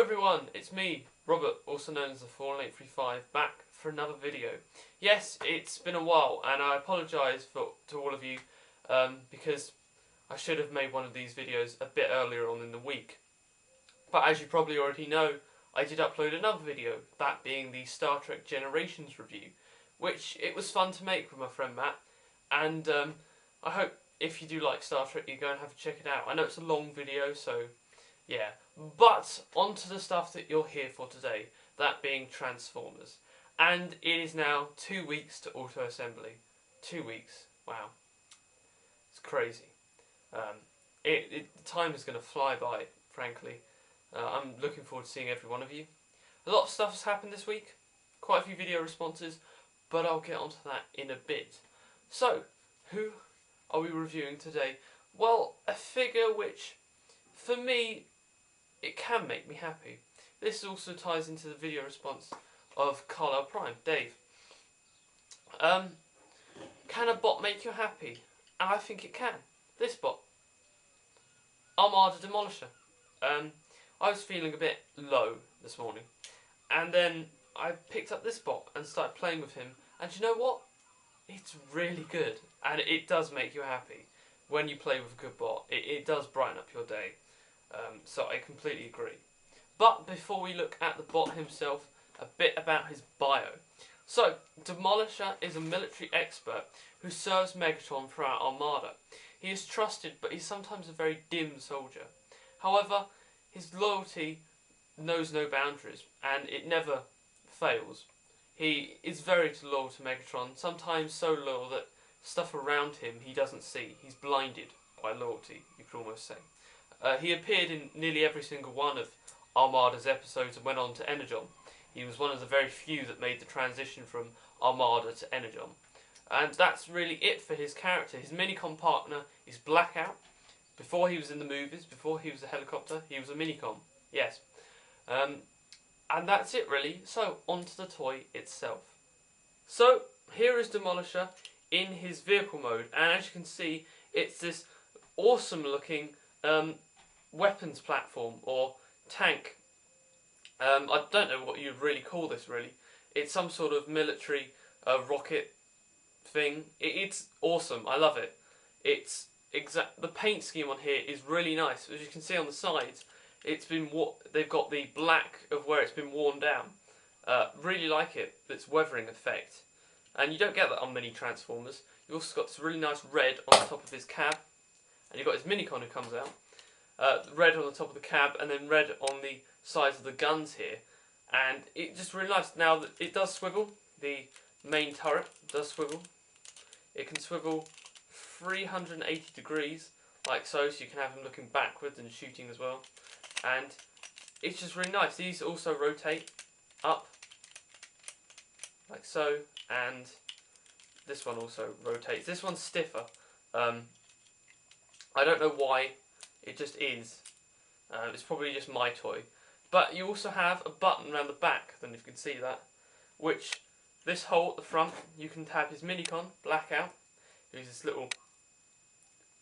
everyone, it's me, Robert, also known as the 41835, back for another video. Yes, it's been a while, and I apologise to all of you, because I should have made one of these videos a bit earlier on in the week. But as you probably already know, I did upload another video, that being the Star Trek Generations review, which it was fun to make with my friend Matt, and I hope if you do like Star Trek you go and have to check it out. I know it's a long video, so yeah. But on to the stuff that you're here for today, that being Transformers. And it is now 2 weeks to auto-assembly. 2 weeks. Wow. It's crazy. Time is going to fly by, frankly. I'm looking forward to seeing every one of you. A lot of stuff has happened this week. Quite a few video responses, but I'll get onto that in a bit. So, who are we reviewing today? Well, a figure which, for me, it can make me happy. This also ties into the video response of Carlisle Prime, Dave. Can a bot make you happy? And I think it can. This bot. Armada Demolisher. I was feeling a bit low this morning. And then I picked up this bot and started playing with him. And you know what? It's really good. And it does make you happy. When you play with a good bot, it does brighten up your day. So I completely agree. But before we look at the bot himself, a bit about his bio. So, Demolisher is a military expert who serves Megatron throughout Armada. He is trusted, but he's sometimes a very dim soldier. However, his loyalty knows no boundaries, and it never fails. He is very loyal to Megatron, sometimes so loyal that stuff around him he doesn't see. He's blinded by loyalty, you could almost say. He appeared in nearly every single one of Armada's episodes and went on to Energon. He was one of the very few that made the transition from Armada to Energon. And that's really it for his character. His MiniCon partner is Blackout. Before he was in the movies, before he was a helicopter, he was a MiniCon. Yes. And that's it really. So, on to the toy itself. So, here is Demolisher in his vehicle mode. And as you can see, it's this awesome looking weapons platform or tank. I don't know what you'd really call this really. It's some sort of military rocket thing. It's awesome. I love it. It's the paint scheme on here is really nice. As you can see on the sides, they've got the black of where it's been worn down. Really like it. It's weathering effect, and you don't get that on many Transformers. You also got this really nice red on the top of his cab, and you've got his MiniCon who comes out. Red on the top of the cab, and then red on the sides of the guns here, and it's just really nice. Now that it does swivel, the main turret does swivel. It can swivel 380 degrees, like so you can have him looking backwards and shooting as well. And it's just really nice. These also rotate up, like so, and this one also rotates. This one's stiffer. I don't know why. It just is. It's probably just my toy. But you also have a button around the back, I don't know if you can see that, which this hole at the front, you can have his MiniCon, Blackout, who's this little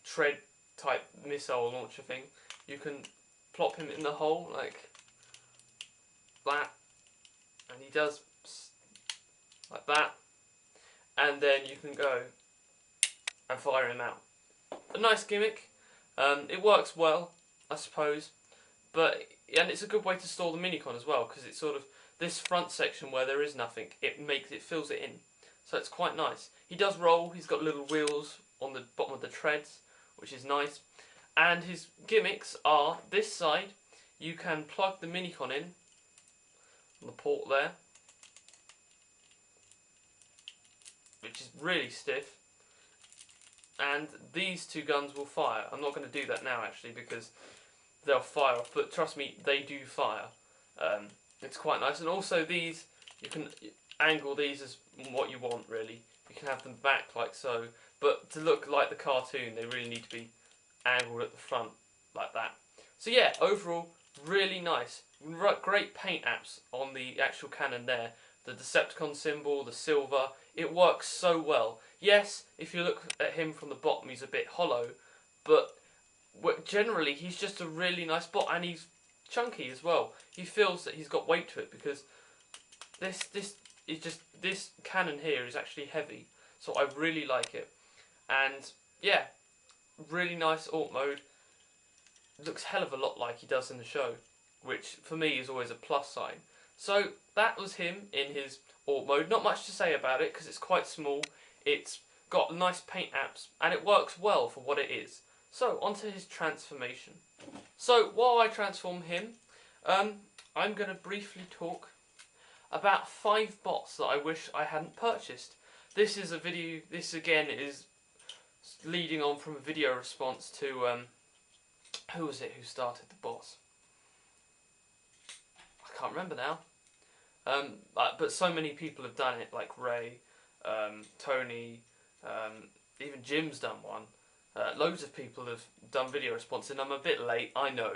tread type missile launcher thing. You can plop him in the hole like that, and he does like that, and then you can go and fire him out. A nice gimmick. It works well, I suppose, and it's a good way to store the MiniCon as well, because it's sort of this front section where there is nothing. It fills it in, so it's quite nice. He does roll. He's got little wheels on the bottom of the treads, which is nice. And his gimmicks are this side. You can plug the MiniCon in on the port there, which is really stiff. And these two guns will fire. I'm not going to do that now actually because they'll fire off, but trust me, they do fire. It's quite nice. And also these, you can angle these as what you want really. You can have them back like so, but to look like the cartoon they really need to be angled at the front like that. So yeah, overall really nice. Great paint apps on the actual cannon there. The Decepticon symbol, the silver, it works so well. Yes, if you look at him from the bottom, he's a bit hollow, but generally he's just a really nice bot, and he's chunky as well. He feels that he's got weight to it because this cannon here is actually heavy, so I really like it. And yeah, really nice alt mode. Looks hell of a lot like he does in the show, which for me is always a plus sign. So that was him in his alt mode. Not much to say about it because it's quite small. It's got nice paint apps and it works well for what it is. So onto his transformation. So while I transform him, I'm going to briefly talk about 5 bots that I wish I hadn't purchased. This is a video. This again is leading on from a video response to who was it who started the bots? I can't remember now. But so many people have done it, like Ray, Tony, even Jim's done one. Loads of people have done video response, and I'm a bit late, I know.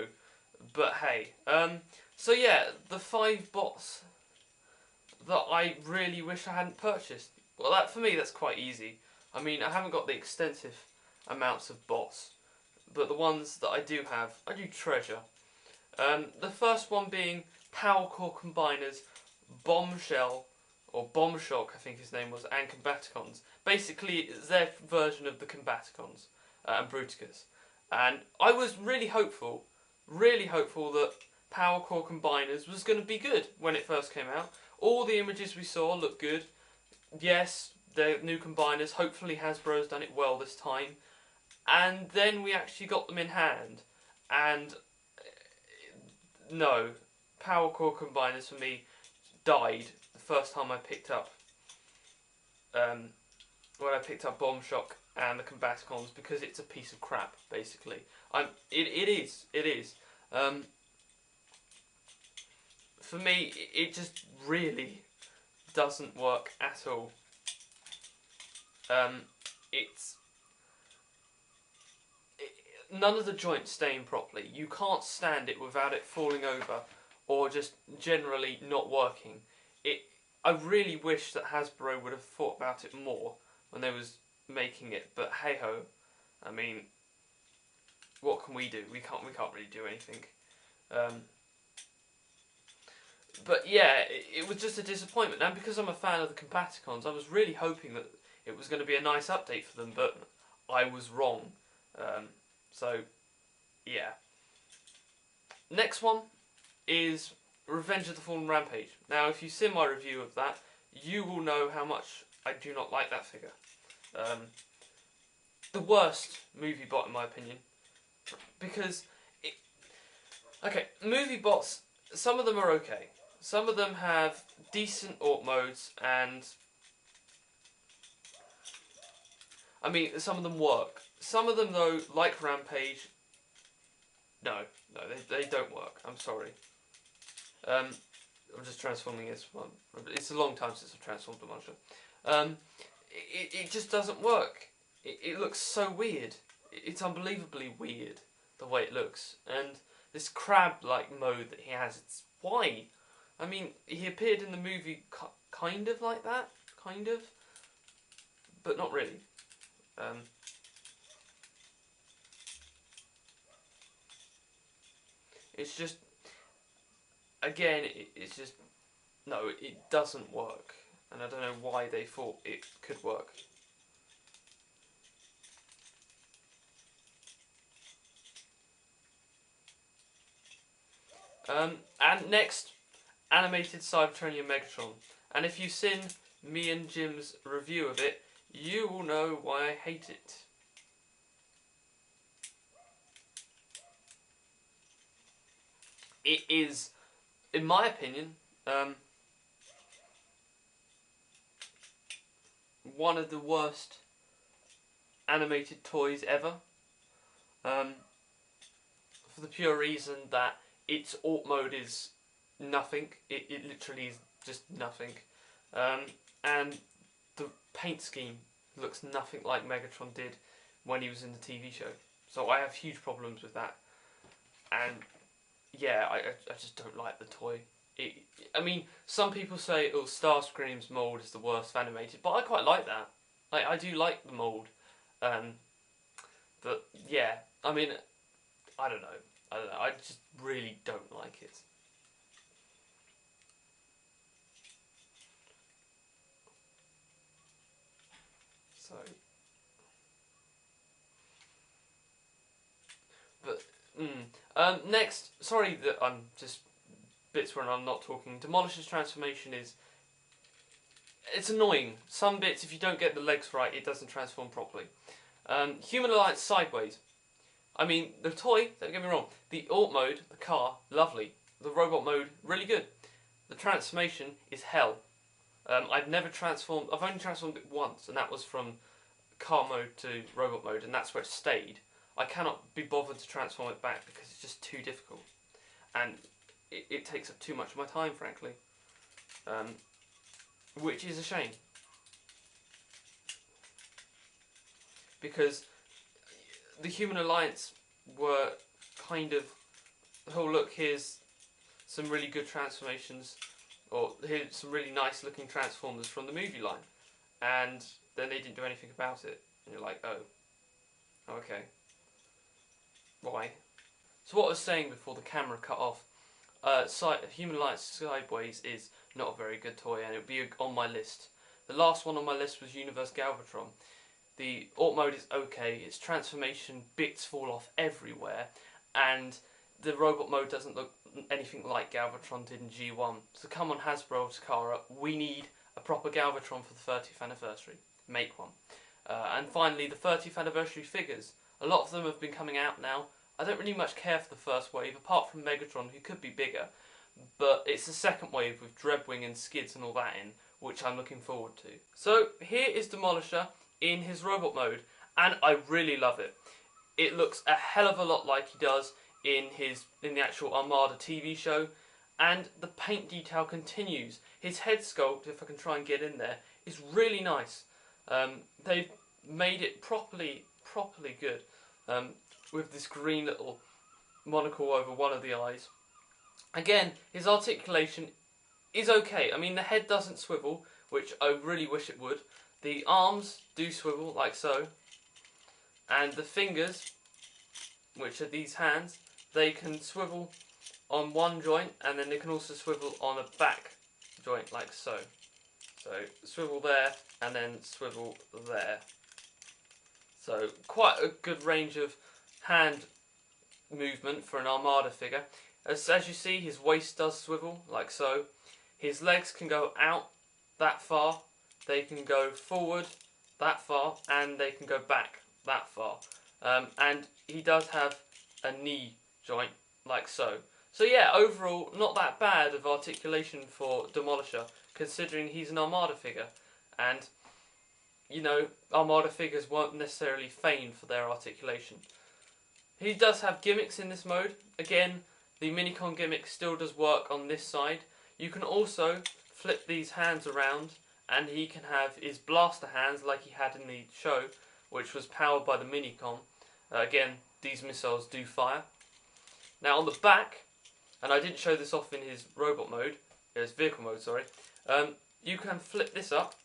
But hey, so yeah, the 5 bots that I really wish I hadn't purchased. Well, that for me, that's quite easy. I mean, I haven't got the extensive amounts of bots, but the ones that I do have, I do treasure. The first one being Power Core Combiners, Bombshell, or Bombshock, I think his name was, and Combaticons. Basically, it's their version of the Combaticons and Bruticus. And I was really hopeful that Power Core Combiners was going to be good when it first came out. All the images we saw looked good. Yes, they're new combiners. Hopefully Hasbro's done it well this time. And then we actually got them in hand. And no, Power Core Combiners for me died the first time I picked up when I picked up Bombshock and the Combaticons, because it's a piece of crap, basically. It is. For me, it just really doesn't work at all. None of the joints stay in properly. You can't stand it without it falling over or just generally not working. I really wish that Hasbro would have thought about it more when they was making it, but hey ho. I mean, what can we do? We can't really do anything. But yeah, it was just a disappointment. And because I'm a fan of the Combaticons, I was really hoping that it was going to be a nice update for them, but I was wrong. So, yeah. Next one is Revenge of the Fallen Rampage. Now, if you've seen my review of that, you will know how much I do not like that figure. The worst movie bot, in my opinion. Because, okay, movie bots, some of them are okay. Some of them have decent alt modes, and I mean, some of them work. Some of them, though, like Rampage, no, they don't work. I'm sorry. I'm just transforming this one. It's a long time since I've transformed Demolisher. It just doesn't work. It looks so weird. It's unbelievably weird, the way it looks. And this crab-like mode that he has, it's why? I mean, he appeared in the movie kind of like that, kind of, but not really. It's just, again, it's just, no, it doesn't work. And I don't know why they thought it could work. And next, animated Cybertronian Megatron. And if you've seen me and Jim's review of it, you will know why I hate it. It is, in my opinion, one of the worst animated toys ever. For the pure reason that its alt mode is nothing. It literally is just nothing. And the paint scheme looks nothing like Megatron did when he was in the TV show. So I have huge problems with that. And yeah, I just don't like the toy. I mean, some people say, oh, Starscream's mould is the worst animated, but I quite like that. I do like the mould. But yeah, I mean, I don't know. I don't know, I just really don't like it. So, but next, sorry that I'm just bits where I'm not talking. Demolisher's transformation it's annoying. Some bits, if you don't get the legs right, it doesn't transform properly. Human Alliance sideways. I mean, the toy, don't get me wrong, the Alt mode, the car, lovely. The robot mode, really good. The transformation is hell. I've only transformed it once, and that was from car mode to robot mode, and that's where it stayed. I cannot be bothered to transform it back because it's just too difficult. And it takes up too much of my time, frankly. Which is a shame. Because the Human Alliance were kind of, oh look, here's some really good transformations, or here's some really nice looking Transformers from the movie line, and then they didn't do anything about it, and you're like, oh, okay, why? So what I was saying before the camera cut off, Human Alliance Sideways is not a very good toy, and it would be on my list. The last one on my list was Universe Galvatron. The Alt mode is okay, its transformation bits fall off everywhere, and the robot mode doesn't look anything like Galvatron did in G1. So come on Hasbro, Takara, we need a proper Galvatron for the 30th anniversary. Make one. And finally, the 30th anniversary figures. A lot of them have been coming out now. I don't really much care for the first wave, apart from Megatron, who could be bigger. But it's the second wave with Dreadwing and Skids and all that in, which I'm looking forward to. So here is Demolisher in his robot mode, and I really love it. It looks a hell of a lot like he does in the actual Armada TV show, and the paint detail continues. His head sculpt, if I can try and get in there, is really nice. They've made it properly good, with this green little monocle over one of the eyes. Again, his articulation is okay. I mean, the head doesn't swivel, which I really wish it would. The arms do swivel, like so. And the fingers, which are these hands, they can swivel on one joint, and then they can also swivel on a back joint, like so. So, swivel there, and then swivel there. So, quite a good range of hand movement for an Armada figure. As you see, his waist does swivel, like so. His legs can go out that far, they can go forward that far, and they can go back that far. And he does have a knee joint, like so. So yeah, overall, not that bad of articulation for Demolisher, considering he's an Armada figure. And, you know, Armada figures weren't necessarily famed for their articulation. He does have gimmicks in this mode. Again, the MiniCon gimmick still does work on this side. You can also flip these hands around, and he can have his blaster hands like he had in the show, which was powered by the MiniCon. Again, these missiles do fire. Now on the back, and I didn't show this off in his robot mode, his vehicle mode, sorry, you can flip this up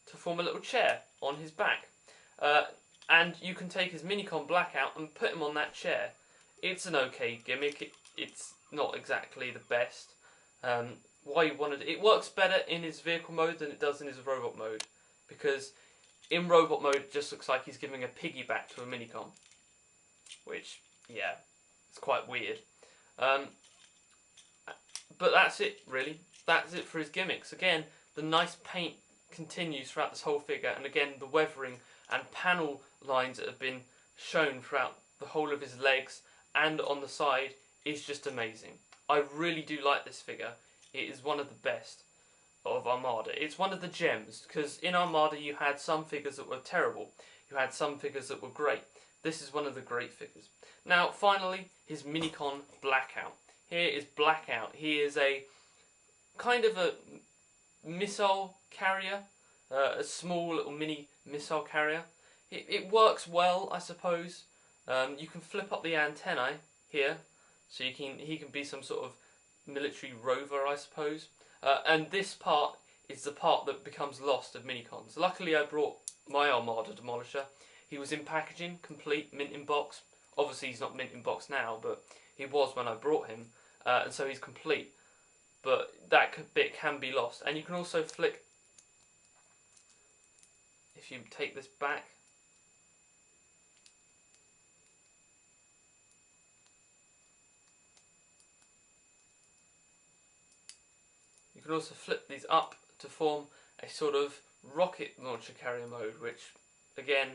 to form a little chair on his back. And you can take his MiniCon black out and put him on that chair. It's an okay gimmick, it's not exactly the best. Why you wanted it works better in his vehicle mode than it does in his robot mode, because in robot mode it just looks like he's giving a piggyback to a MiniCon, which, yeah, it's quite weird. But that's it, really. That's it for his gimmicks. Again, the nice paint continues throughout this whole figure, and again, the weathering and panel lines that have been shown throughout the whole of his legs and on the side is just amazing. I really do like this figure. It is one of the best of Armada. It's one of the gems, because in Armada you had some figures that were terrible. You had some figures that were great. This is one of the great figures. Now, finally, his MiniCon Blackout. Here is Blackout. He is a kind of a missile carrier, a small little mini missile carrier. It works well, I suppose. You can flip up the antennae here, so he can be some sort of military rover, I suppose. And this part is the part that becomes lost of MiniCons. Luckily, I brought my Armada Demolisher. He was in packaging, complete, mint in box, Obviously he's not mint in box now, but he was when I brought him, and so he's complete. But that bit can be lost. And you can also flick, if you take this back, you can also flip these up to form a sort of rocket launcher carrier mode, which again,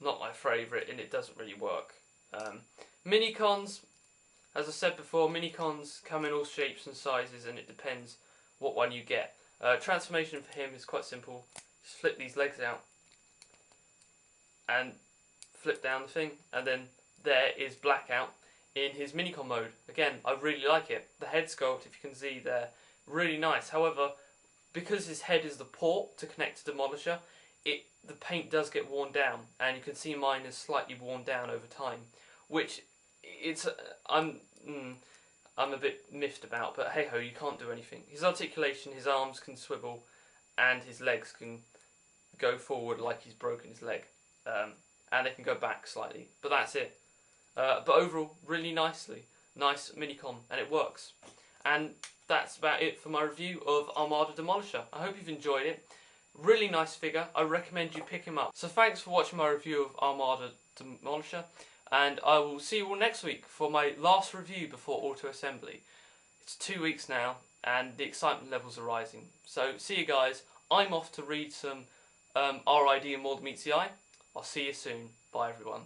not my favourite, and it doesn't really work. MiniCons, as I said before, MiniCons come in all shapes and sizes, and it depends what one you get. Transformation for him is quite simple. Just flip these legs out and flip down the thing, and then there is Blackout in his MiniCon mode. Again, I really like it. The head sculpt, if you can see there, really nice. However, because his head is the port to connect to Demolisher, the paint does get worn down, and you can see mine is slightly worn down over time, which I'm a bit miffed about, but hey ho, you can't do anything. His articulation, his arms can swivel, and his legs can go forward like he's broken his leg, and they can go back slightly, but that's it. But overall, really nice MiniCon, and it works. And that's about it for my review of Armada Demolisher. I hope you've enjoyed it. Really nice figure. I recommend you pick him up. So thanks for watching my review of Armada Demolisher, and I will see you all next week for my last review before auto assembly. It's 2 weeks now, and the excitement levels are rising. So see you guys. I'm off to read some RID and More Than Meets the Eye. I'll see you soon. Bye everyone.